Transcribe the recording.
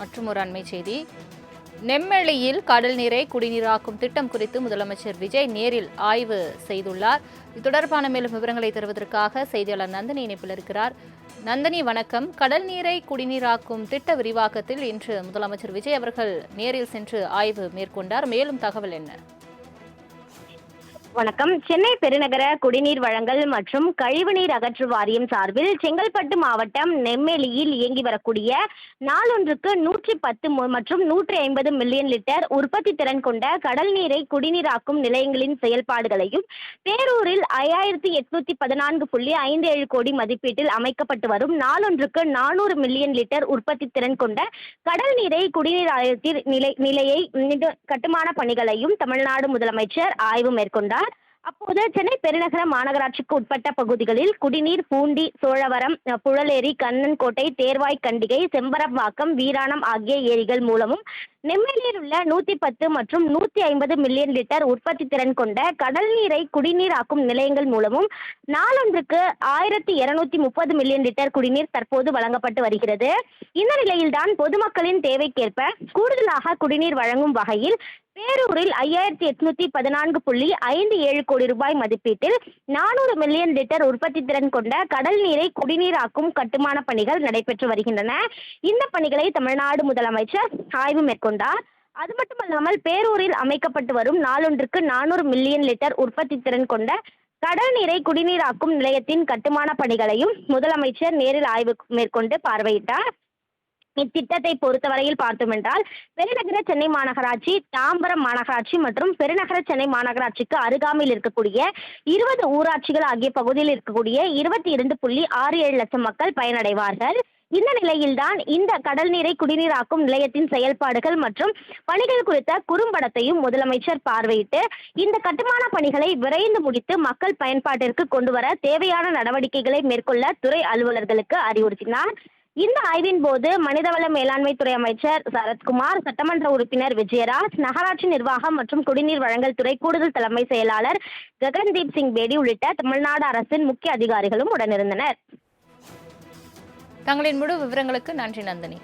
மற்றும் ஒரு அண்மை செய்தி. நெம்மேலியில் கடல் நீரை குடிநீராக்கும் திட்டம் குறித்து முதலமைச்சர் விஜய் நேரில் ஆய்வு செய்துள்ளார். இது தொடர்பான மேலும் விவரங்களை தருவதற்காக செய்தியாளர் நந்தினி இணைப்பில் இருக்கிறார். நந்தினி, வணக்கம். கடல் நீரை குடிநீராக்கும் திட்ட விரிவாக்கத்தில் இன்று முதலமைச்சர் விஜய் அவர்கள் நேரில் சென்று ஆய்வு மேற்கொண்டார். மேலும் தகவல் என்ன? வணக்கம். சென்னை பெருநகர குடிநீர் வழங்கல் மற்றும் கழிவுநீர் அகற்று வாரியம் சார்பில் செங்கல்பட்டு மாவட்டம் நெம்மேலியில் இயங்கி வரக்கூடிய நாளொன்றுக்கு 110 மற்றும் 150 மில்லியன் லிட்டர் உற்பத்தி திறன் கொண்ட கடல் நீரை குடிநீராக்கும் நிலையங்களின் செயல்பாடுகளையும், பேரூரில் 5814.57 கோடி மதிப்பீட்டில் அமைக்கப்பட்டு வரும் நாளொன்றுக்கு 400 மில்லியன் லிட்டர் உற்பத்தி திறன் கொண்ட கடல் நீரை குடிநீர் ஆயத்தின் நிலையை கட்டுமான பணிகளையும் தமிழ்நாடு முதலமைச்சர் ஆய்வு மேற்கொண்டார். அப்போது சென்னை பெருநகர மாநகராட்சிக்கு உட்பட்ட பகுதிகளில் குடிநீர் பூண்டி, சோழவரம், புழலேரி, கண்ணன்கோட்டை, தேர்வாய், கண்டிகை, செம்பரம்பாக்கம், வீராணம் ஆகிய ஏரிகள் மூலமும் நெம்மேலியில் உள்ள 110 மற்றும் 150 மில்லியன் லிட்டர் உற்பத்தி திறன் கொண்ட கடல் நீரை குடிநீராக்கும் நிலையங்கள் மூலமும் நாளொன்றுக்கு 1230 மில்லியன் லிட்டர் குடிநீர் தற்போது வழங்கப்பட்டு வருகிறது. இந்த நிலையில்தான் பொதுமக்களின் தேவைக்கேற்ப கூடுதலாக குடிநீர் வழங்கும் வகையில் பேரூரில் 5814.57 கோடி ரூபாய் மதிப்பீட்டில் 400 மில்லியன் லிட்டர் உற்பத்தி திறன் கொண்ட கடல் நீரை குடிநீராக்கும் கட்டுமான பணிகள் நடைபெற்று வருகின்றன. இந்த பணிகளை தமிழ்நாடு முதலமைச்சர் ஆய்வு மேற்கொண்டார். அது மட்டுமல்லாமல் பேரூரில் அமைக்கப்பட்டு வரும் நாளொன்றுக்கு 400 மில்லியன் லிட்டர் உற்பத்தி திறன் கொண்ட கடல் நீரை குடிநீராக்கும் நிலையத்தின் கட்டுமான பணிகளையும் முதலமைச்சர் நேரில் ஆய்வு மேற்கொண்டு பார்வையிட்டார். இத்திட்டத்தை பொறுத்தவரையில் பார்த்தோம் என்றால், பெருநகர சென்னை மாநகராட்சி, தாம்பரம் மாநகராட்சி மற்றும் பெருநகர சென்னை மாநகராட்சிக்கு அருகாமையில் இருக்கக்கூடிய 20 ஊராட்சிகள் ஆகிய பகுதியில் இருக்கக்கூடிய 22.67 லட்சம் மக்கள் பயனடைவார்கள். இந்த நிலையில்தான் இந்த கடல் நீரை குடிநீராக்கும் நிலையத்தின் செயல்பாடுகள் மற்றும் பணிகள் குறித்த குறும்படத்தையும் முதலமைச்சர் பார்வையிட்டு இந்த கட்டுமான பணிகளை விரைந்து முடித்து மக்கள் பயன்பாட்டிற்கு கொண்டுவர தேவையான நடவடிக்கைகளை மேற்கொள்ள துறை அலுவலர்களுக்கு அறிவுறுத்தினார். இந்த ஆய்வின் போது மனிதவள மேலாண்மை துறை அமைச்சர் சரத்குமார், சட்டமன்ற உறுப்பினர் விஜயராஜ், நகராட்சி நிர்வாகம் மற்றும் குடிநீர் வழங்கல் துறை கூடுதல் தலைமை செயலாளர் ககன்தீப் சிங் பேடி உள்ளிட்ட தமிழ்நாடு அரசின் முக்கிய அதிகாரிகளும் உடனிருந்தனர். தங்களின் முழு விவரங்களுக்கு நன்றி நந்தினி.